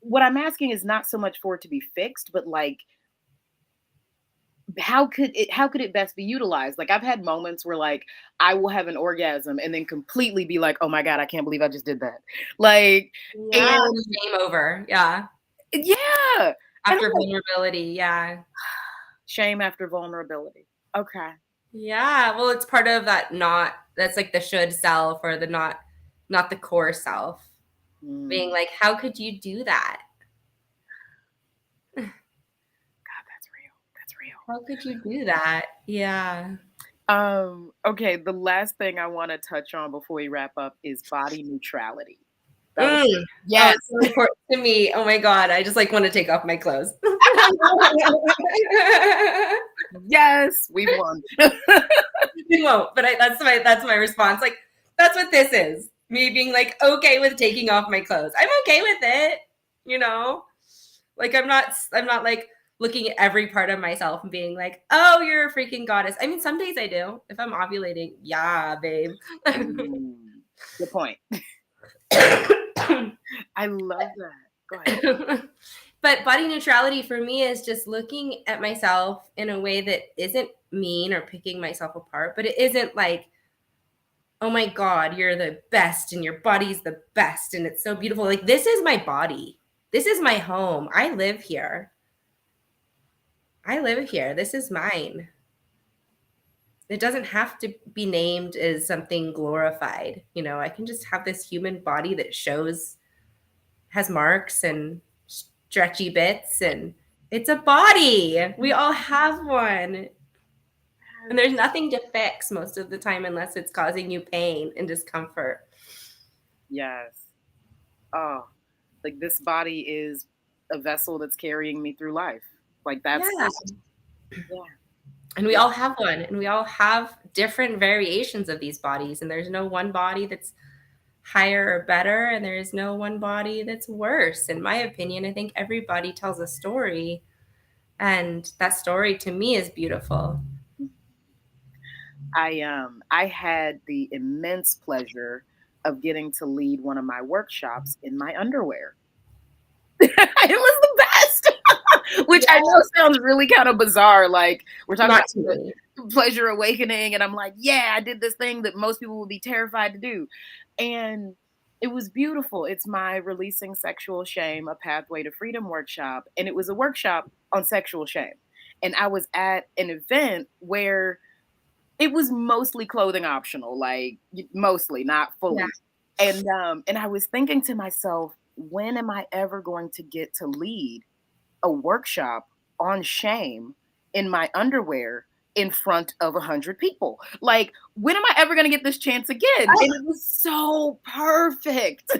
what I'm asking is not so much for it to be fixed, but like how could it best be utilized? Like I've had moments where like I will have an orgasm and then completely be like, oh my God, I can't believe I just did that. Like, Yeah, and shame over. Yeah. yeah. And After I'm like, vulnerability. Yeah. shame after vulnerability. Okay. Yeah. Well, it's part of that that's like the should self, or the not the core self. Being Mm, like, how could you do that? God, that's real. That's real. How could you do that? Yeah. Okay, the last thing I want to touch on before we wrap up is body neutrality. That was Mm. Oh, yes. it's so important to me. Oh my God. I just like want to take off my clothes. Yes, we won. You won't, but that's my response. Like, that's what this is. Me being like okay with taking off my clothes. I'm okay with it, you know? Like I'm not like looking at every part of myself and being like, oh, you're a freaking goddess. I mean, some days I do. If I'm ovulating, yeah, babe. Mm, good point. I love that. Go ahead. But body neutrality for me is just looking at myself in a way that isn't mean or picking myself apart, but it isn't like, oh my God, you're the best and your body's the best and it's so beautiful. Like, this is my body. This is my home. I live here. I live here. This is mine. It doesn't have to be named as something glorified. I can just have this human body that has marks and stretchy bits, and it's a body. We all have one. And there's nothing to fix most of the time unless it's causing you pain and discomfort. Yes. Oh, like this body is a vessel that's carrying me through life. Like that's Yeah. yeah. And we Yeah. all have one, and we all have different variations of these bodies. And there's no one body that's higher or better, and there is no one body that's worse. In my opinion, I think everybody tells a story, and that story to me is beautiful. I had the immense pleasure of getting to lead one of my workshops in my underwear. It was the best. Which I Yeah, know sounds really kind of bizarre. Like we're talking not about to me. the pleasure awakening, and I'm like, yeah, I did this thing that most people would be terrified to do. And it was beautiful. It's my Releasing Sexual Shame, a Pathway to Freedom workshop. And it was a workshop on sexual shame. And I was at an event where it was mostly clothing optional, like mostly, not Yeah. fully. And I was thinking to myself, when am I ever going to get to lead a workshop on shame in my underwear? in front of 100 people. Like, when am I ever going to get this chance again? And it was so perfect.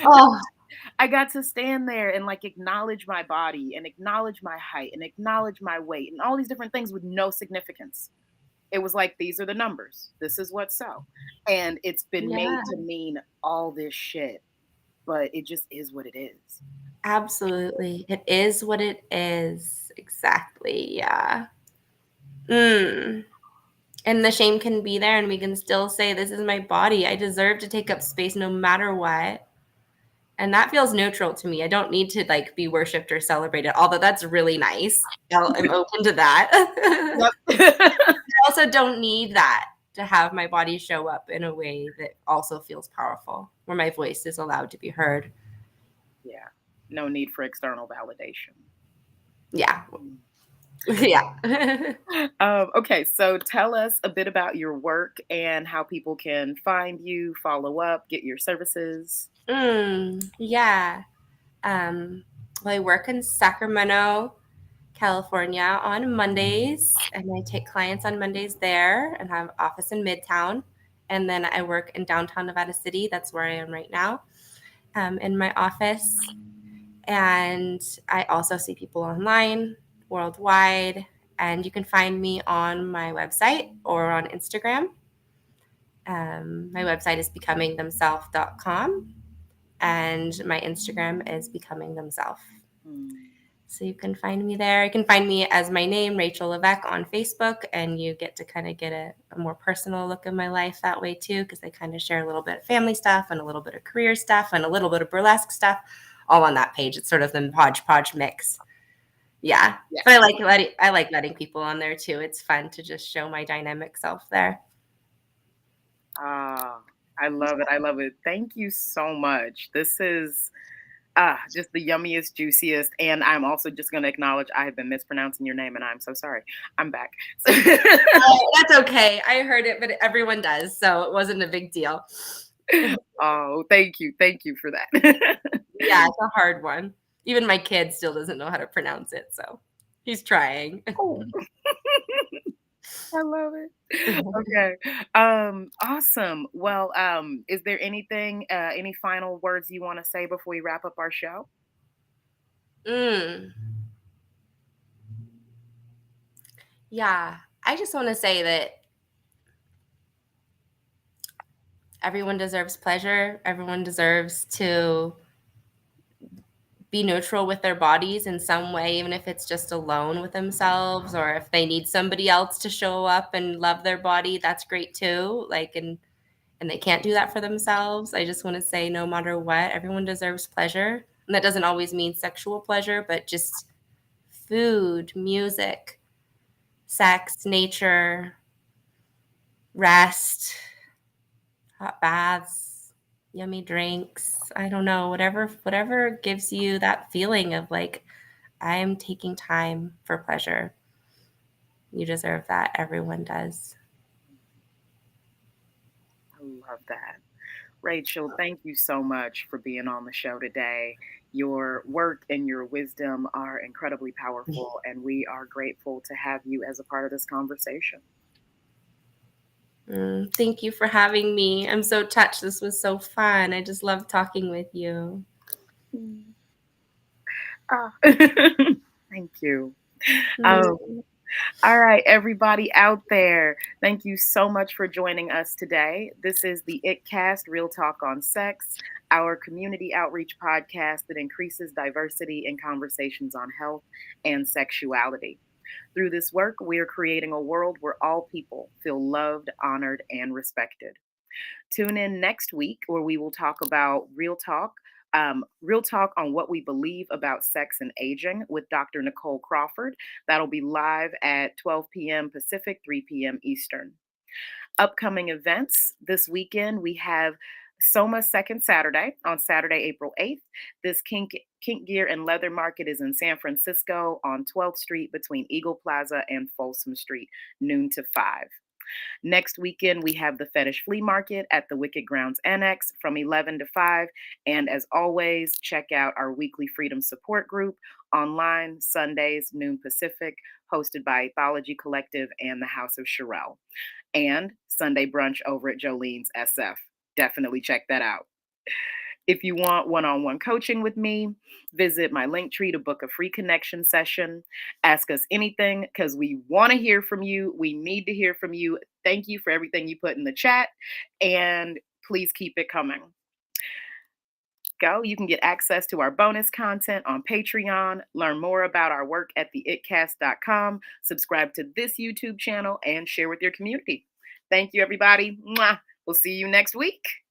Oh, I got to stand there and like acknowledge my body and acknowledge my height and acknowledge my weight and all these different things with no significance. It was like, these are the numbers. This is what's so. And it's been made yeah, to mean all this shit, but it just is what it is. absolutely. It is what it is. Exactly. Yeah. Mm. And the shame can be there, and we can still say, this is my body. I deserve to take up space no matter what. And that feels neutral to me. I don't need to like be worshipped or celebrated, although that's really nice. I'm open to that. I Yep. also don't need that to have my body show up in a way that also feels powerful, where my voice is allowed to be heard. Yeah. No need for external validation. Yeah. Mm. Yeah. Okay, so tell us a bit about your work and how people can find you, follow up, get your services. Yeah. Um, well, I work in Sacramento, California on Mondays, and I take clients on Mondays there and have an office in Midtown. And then I work in downtown Nevada City. That's where I am right now, in my office. And I also see people online, worldwide. And you can find me on my website or on Instagram. My website is becomingthemself.com, and my Instagram is becomingthemself. Mm. So you can find me there. You can find me as my name, Rachel Levesque, on Facebook, and you get to kind of get a more personal look of my life that way too, because I kind of share a little bit of family stuff and a little bit of career stuff and a little bit of burlesque stuff, all on that page. It's sort of the hodgepodge mix. Yeah, Yeah. but I like letting people on there too. It's fun to just show my dynamic self there. Ah, I love it. I love it. Thank you so much. This is just the yummiest, juiciest. And I'm also just going to acknowledge I have been mispronouncing your name and I'm so sorry. I'm back. Oh, that's okay. I heard it, but everyone does, so it wasn't a big deal. Oh, thank you. Thank you for that. Yeah, it's a hard one. Even my kid still doesn't know how to pronounce it, so he's trying. Oh, I love it. Okay. Awesome. Well, is there anything, any final words you want to say before we wrap up our show? Mm, yeah, I just want to say that everyone deserves pleasure. Everyone deserves to be neutral with their bodies in some way, even if it's just alone with themselves, or if they need somebody else to show up and love their body, that's great too. Like, and they can't do that for themselves. I just want to say, no matter what, everyone deserves pleasure. And that doesn't always mean sexual pleasure, but just food, music, sex, nature, rest, hot baths, yummy drinks. I don't know, whatever gives you that feeling of like, I'm taking time for pleasure. You deserve that. Everyone does. I love that. Rachel, thank you so much for being on the show today. Your work and your wisdom are incredibly powerful, and we are grateful to have you as a part of this conversation. Thank you for having me. I'm so touched. This was so fun. I just love talking with you. Mm. Ah. Thank you. Um, Mm. all right, everybody out there, thank you so much for joining us today. This is the It Cast Real Talk on Sex, our community outreach podcast that increases diversity in conversations on health and sexuality. Through this work, we are creating a world where all people feel loved, honored, and respected. Tune in next week where we will talk about real talk on what we believe about sex and aging with Dr. Nicole Crawford. That'll be live at 12 p.m. Pacific, 3 p.m. Eastern. Upcoming events this weekend, we have Soma Second Saturday on Saturday, April 8th. This kink gear and leather market is in San Francisco on 12th Street between Eagle Plaza and Folsom Street, noon to 5. Next weekend, we have the Fetish Flea Market at the Wicked Grounds Annex from 11 to 5. And as always, check out our weekly Freedom Support Group online, Sundays, noon Pacific, hosted by Ethology Collective and the House of Sherelle. And Sunday brunch over at Jolene's SF. Definitely check that out. If you want one on one coaching with me, visit my link tree to book a free connection session. Ask us anything because we want to hear from you. We need to hear from you. Thank you for everything you put in the chat, and please keep it coming. You can get access to our bonus content on Patreon, learn more about our work at theitcast.com, subscribe to this YouTube channel, and share with your community. Thank you, everybody. Mwah. We'll see you next week.